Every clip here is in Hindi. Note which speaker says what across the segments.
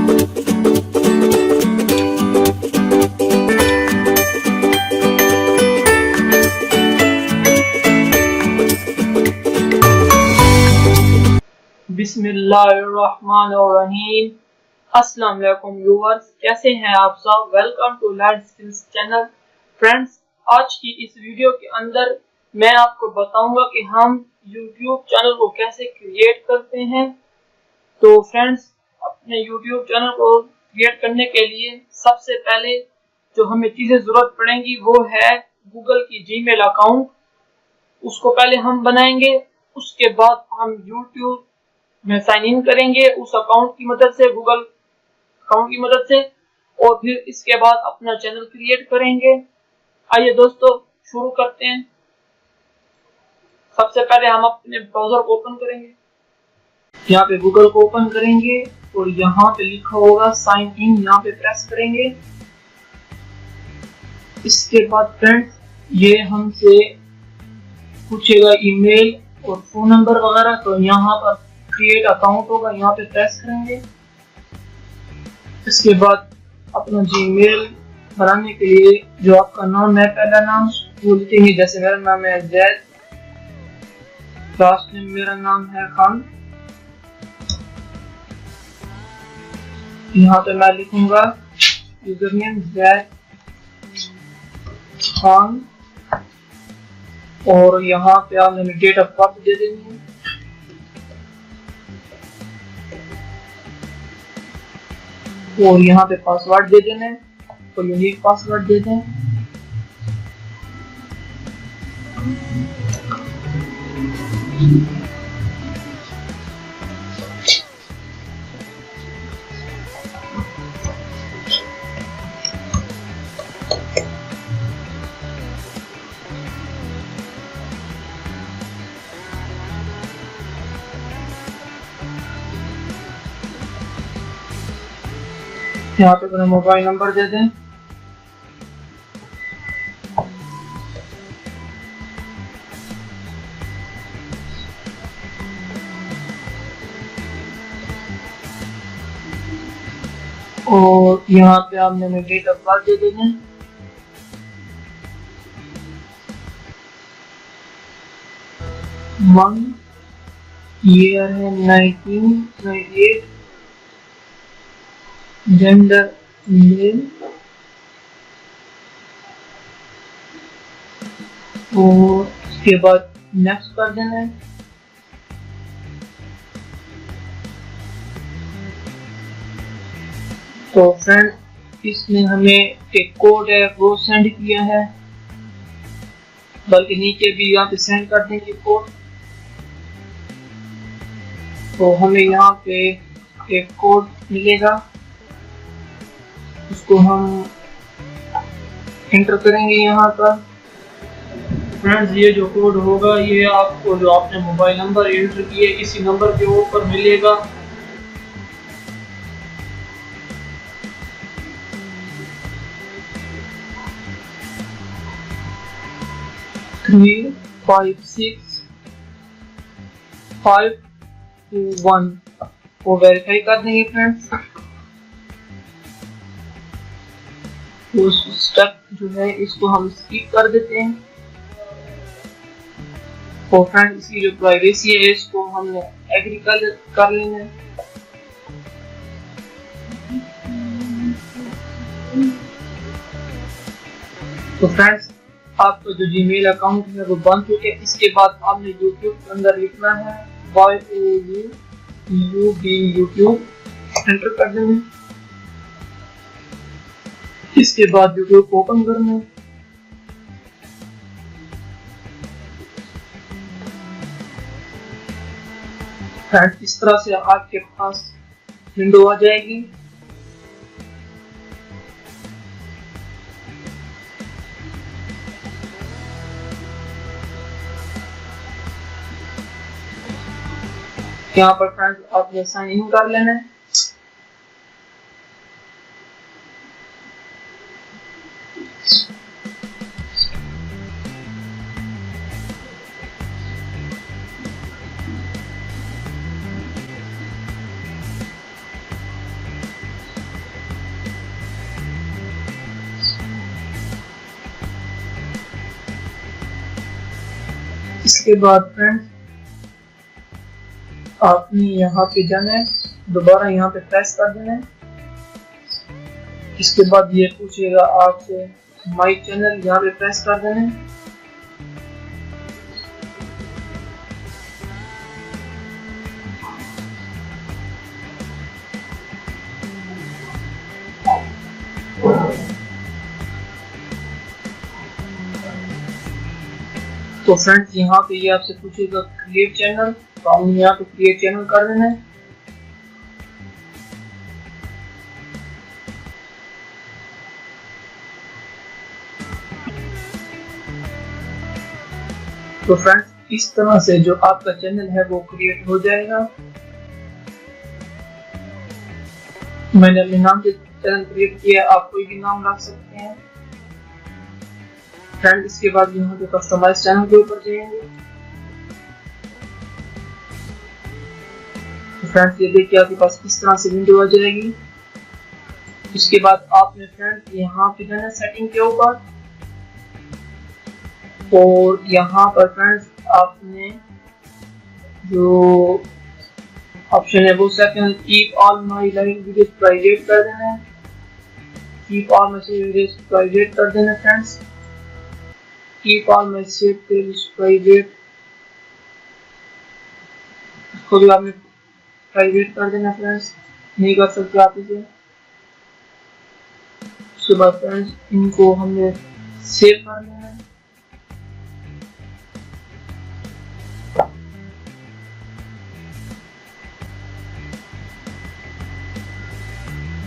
Speaker 1: बिस्मिल्लाहिर्रहमानिर्रहीम। अस्सलाम वालेकुम व्यूअर्स, कैसे हैं आप सब। Welcome to learn skills channel. Friends, आज की इस वीडियो के अंदर मैं आपको बताऊंगा कि हम यूट्यूब चैनल को कैसे क्रिएट करते हैं। तो फ्रेंड्स, अपने यूट्यूब चैनल को क्रिएट करने के लिए सबसे पहले जो हमें चीजें जरूरत पड़ेंगी वो है गूगल की जीमेल अकाउंट। उसको पहले हम बनाएंगे, उसके बाद हम यूट्यूब में साइन इन करेंगे उस अकाउंट की मदद से, गूगल अकाउंट की मदद से, और फिर इसके बाद अपना चैनल क्रिएट करेंगे। आइए दोस्तों शुरू करते हैं। सबसे पहले हम अपने ब्राउजर को ओपन करेंगे, यहाँ पे गूगल को ओपन करेंगे और यहाँ पे लिखा होगा साइन इन, यहाँ पे प्रेस करेंगे। इसके बाद फ्रेंड्स ये हमसे पूछेगा ईमेल और फोन नंबर वगैरह, तो यहाँ पर क्रिएट अकाउंट होगा, यहाँ पे प्रेस करेंगे। इसके बाद अपना जीमेल बनाने के लिए जो आपका नाम है, पहला नाम वो लिखेंगे, जैसे मेरा नाम है जैद, लास्ट नेम मेरा नाम है खान। यहाँ पे मैं लिखूंगा यूजर नेम जैद खान, और यहाँ पे आप मैंने डेट ऑफ बर्थ दे देनी है। और यहाँ पे पासवर्ड दे देना है, तो यूनिक पासवर्ड दे दें। यहाँ पे अपना मोबाइल नंबर दे दें। और यहाँ पे आपने डेट ऑफ बर्थ दे देना है। मंथ, ईयर है 1998, जेंडर मेल, और उसके बाद नेक्स्ट कर देना है। तो फ्रेंड इसने हमें एक कोड है वो सेंड किया है, बल्कि नीचे भी यहाँ पे सेंड कर देंगे कोड। तो हमें यहाँ पे एक कोड मिलेगा, उसको हम एंटर करेंगे यहाँ पर। फ्रेंड्स, ये जो कोड होगा ये आपको जो आपने मोबाइल नंबर एंटर किए इसी नंबर के ऊपर मिलेगा। थ्री 5 6 5 2 1 को वेरीफाई कर देंगे फ्रेंड्स। तो स्टेप जो है इसको हम स्किप कर देते हैं। तो फ्रेंड्स इसकी जो प्राइवेसी है इसको हमने एग्री कर लेना है। तो फ्रेंड्स आपका जो जीमेल अकाउंट है वो बन चुके हैं। इसके बाद आपने यूट्यूब के अंदर लिखना है YouTube, एंटर कर देना। इसके बाद यूट्यूब को ओपन करना है। फ्रेंड्स इस तरह से आपके पास विंडो आ जाएगी। यहाँ पर फ्रेंड्स आपने साइन इन कर लेना है। इसके बाद फ्रेंड्स आपने यहाँ पे जाना है, दोबारा यहाँ पे प्रेस कर देना है। इसके बाद ये पूछेगा आपसे माई चैनल, यहाँ पे प्रेस कर देना है। तो फ्रेंड्स यहाँ पे ये आपसे पूछेगा क्रिएट चैनल, तो हम यहाँ पे क्रिएट चैनल कर देना है। तो फ्रेंड्स इस तरह से जो आपका चैनल है वो क्रिएट हो जाएगा। मैंने अपने नाम से चैनल क्रिएट किया है, आप कोई भी नाम रख सकते हैं। फ्रेंड इसके बाद यहाँ पे कस्टमाइज चैनल के ऊपर जाएंगे। तो फ्रेंड्स ये देखिए आपके पास इस तरह से विंडो आ जाएगी। इसके बाद आपने फ्रेंड्स यहाँ पे जाना सेटिंग के ऊपर, और यहाँ पर फ्रेंड्स आपने जो ऑप्शन है वो second keep all my live videos private कर देना है। Keep all my videos private कर देना friends. Keep all my save videos private, इसको भी आपने प्राइवेट कर देना फ्रेंड्स, नहीं कर सकते आप इसे। उसके बाद फ्रेंड्स इनको हमने सेव कर लेना है।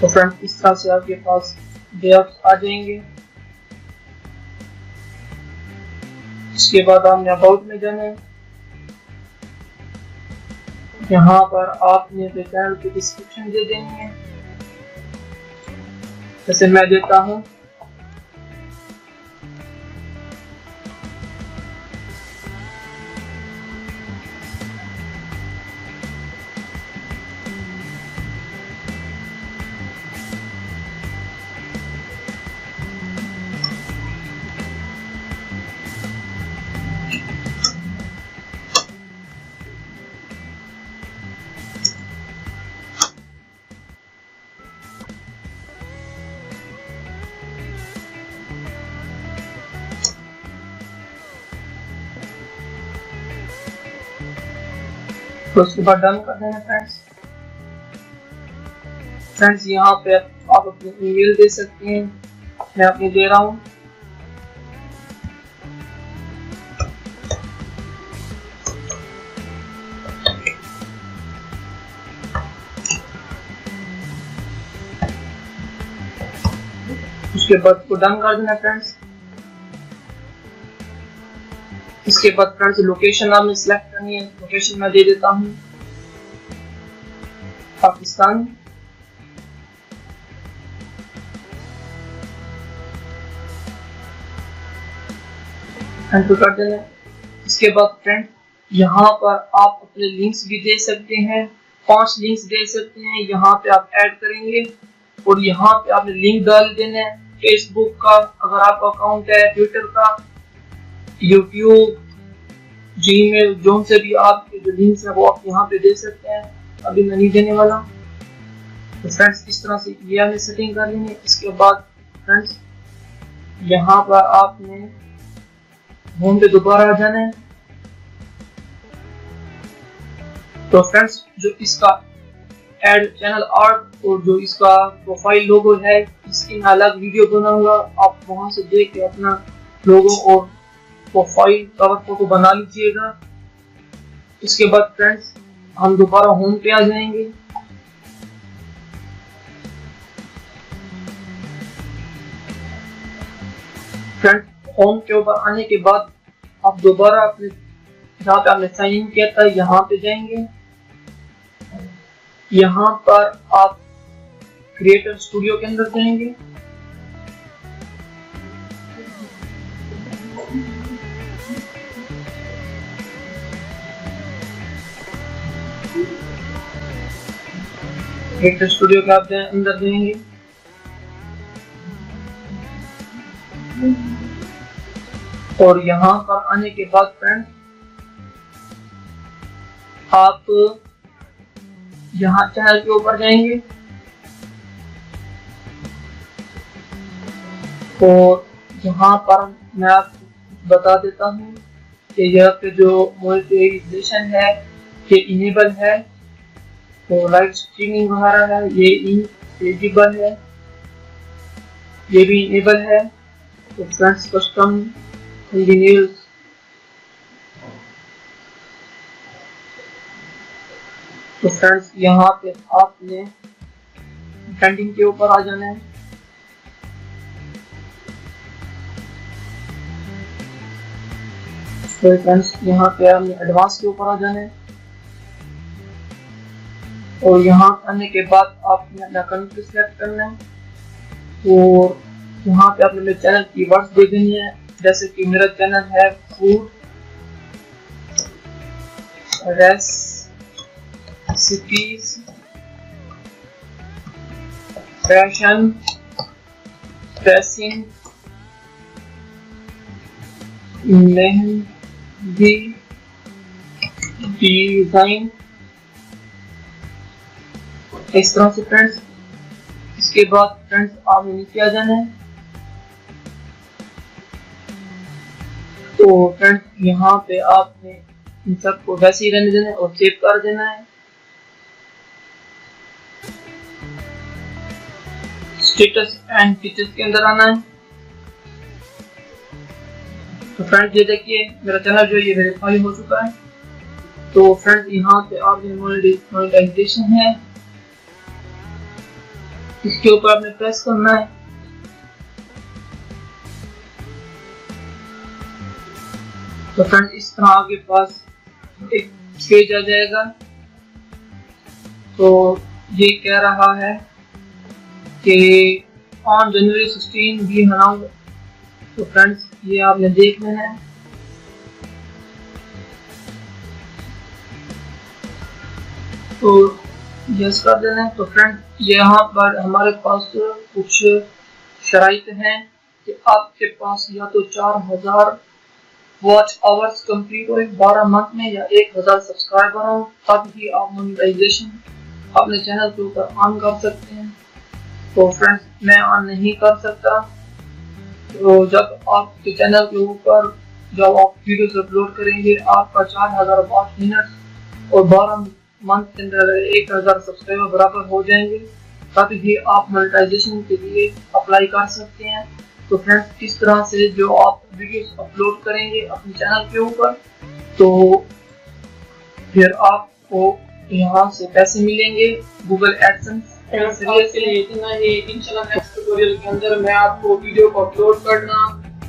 Speaker 1: तो फ्रेंड्स इस तरह से आपके पास लेआउट्स आ जाएंगे। इसके बाद हमने अबाउट में जाना है। यहाँ पर आपने चैनल की डिस्क्रिप्शन दे देनी है, जैसे मैं देता हूँ। तो उसके बाद डन कर देना फ्रेंड्स। फ्रेंड्स यहाँ पे आप अपनी ईमेल दे सकते हैं, मैं अपनी दे रहा हूँ। उसके बाद को डन कर देना फ्रेंड्स। इसके बाद फ्रेंड्स लोकेशन आपने सिलेक्ट करनी है। लोकेशन मैं दे देता हूँ पाकिस्तान। एंटर कर देना। इसके बाद फ्रेंड यहाँ पर आप अपने लिंक्स भी दे सकते हैं, 5 लिंक्स दे सकते हैं। यहाँ पे आप ऐड करेंगे और यहाँ पे आपने लिंक डाल देना है फेसबुक का, अगर आपका अकाउंट है, ट्विटर का, यूट्यूब, जीमेल, जो से भी आपके जो लिंक्स है वो आप यहाँ पे दे सकते हैं। अभी मैं नहीं देने वाला। तो फ्रेंड्स इस तरह से ये हमें सेटिंग कर लेंगे। इसके बाद फ्रेंड्स यहाँ पर आपने होम पे दोबारा आ जाना है। तो फ्रेंड्स जो इसका ऐड चैनल आर्ट और जो इसका प्रोफाइल लोगो है, इसकी मैं अलग वीडियो बनाऊंगा, आप वहां से देख के अपना लोगो और प्रोफाइल कवर फोटो बना लीजिएगा। इसके बाद फ्रेंड्स हम दोबारा होम पे आ जाएंगे। फ्रेंड्स होम के ऊपर आने के बाद आप दोबारा अपने जहाँ पे आपने साइन इन किया था यहाँ पे जाएंगे। यहाँ पर आप क्रिएटर स्टूडियो के अंदर जाएंगे। क्रिएटर स्टूडियो के आप अंदर जाएंगे। और यहाँ पर आने के बाद फ्रेंड आप यहाँ चैनल के ऊपर जाएंगे और यहाँ पर मैं आपको बता देता हूँ कि यहाँ पे जो मोनेटाइजेशन है ये इनेबल है, तो लाइव स्ट्रीमिंग वगैरह है ये इनेबल है, ये भी इनेबल है। तो फ्रेंड्स कस्टम कंटिन्यूज, तो फ्रेंड्स यहाँ पे आपने ट्रेंडिंग के ऊपर आ जाना है। तो फ्रेंड्स यहाँ पे आपने एडवांस के ऊपर आ जाना है और यहाँ आने के बाद आपने अपना कंट्री सेलेक्ट करना है और यहाँ पे आपने मेरे चैनल की वर्ड्स दे देनी है, जैसे कि मेरा चैनल है food recipes fashion dressing mehndi design, इस तरह से फ्रेंड्स। इसके बाद फ्रेंड्स आपने नीचे आ जाना है। तो फ्रेंड्स यहाँ पे आपने इन सबको वैसे ही रहने देना है और सेव कर देना है। स्टेटस एंड फीचर्स के अंदर आना है। तो फ्रेंड्स ये देखिए मेरा चैनल जो ये वेरीफाई हो चुका है। तो फ्रेंड्स यहाँ पे आपने मोनेटाइजेशन है, इसके ऊपर आपने प्रेस करना है। तो फ्रेंड्स इस तरह आपके पास एक पेज आ जाएगा। तो ये कह रहा है कि ऑन जनवरी 16 भी अनाउंस। तो फ्रेंड्स ये आपने देख लेना है। तो यस कर देना है। तो फ्रेंड्स यहाँ पर हमारे पास कुछ शराइत हैं कि आपके पास या तो 4000 वॉच आवर्स कंप्लीट हो 12 मंथ में या 1000 सब्सक्राइबर हो, तब ही आप मोनेटाइजेशन अपने चैनल के ऊपर ऑन कर सकते हैं। तो फ्रेंड्स मैं ऑन नहीं कर सकता। तो जब आपके चैनल के ऊपर जब आप वीडियोस अपलोड करेंगे आपका 4000 वॉच मिनट और 12 मंथ के अंदर 1000 सब्सक्राइबर बराबर हो जाएंगे, तभी आप मोनेटाइजेशन के लिए अप्लाई कर सकते हैं। तो फ्रेंड्स किस तरह से जो आप वीडियोस अपलोड करेंगे अपने चैनल के ऊपर, तो फिर आपको यहाँ से पैसे मिलेंगे गूगल एडसेंस के लिए। इतना ही। इंशाल्लाह नेक्स्ट ट्यूटोरियल के अंदर मैं आपको वीडियो को अपलोड करना,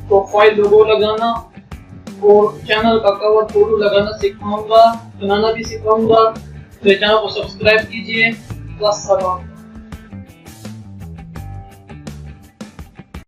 Speaker 1: प्रोफाइल लोगो लगाना और चैनल का कवर फोटो लगाना सिखाऊंगा, बनाना भी सिखाऊंगा। तो चैनल को सब्सक्राइब कीजिए।